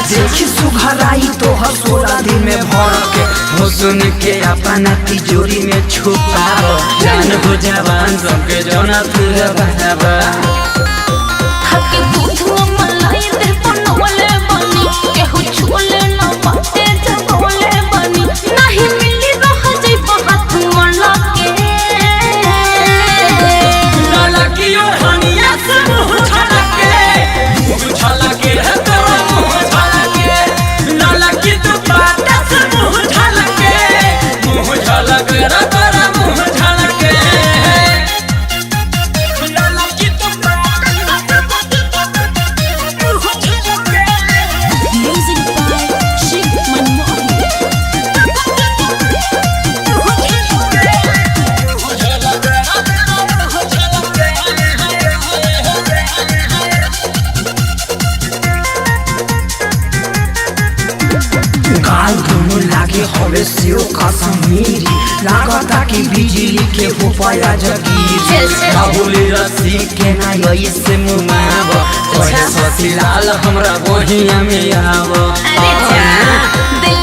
देखी सुघराई तो हसोला दिल में भर के हुस्न के अपना तिजोरी में छुपाओ जान हो जवान सबके जोना तुझे बहावा हके दूधवा मलाई दे बनवले बनी केहू छुले न बाटे जगवले बनी नहीं मिली रह जाई बात मला के लाला की और हनिया से मुंह छलके है तेरा मुंह छलके लाला की तो बात से मुंह छलके रे तेरा मुंह छलके लाला की तो म्यूजिक बाय शिव मनमोहन गाल दोनों लागे हवे सेव कश्मीरी लागता कि बिजली के भोपाया जगीर बाबुली रस्सी के ना ऐसे मुमाव ओहे ससी लाल हमरा बहिया में आव अरे जा दिल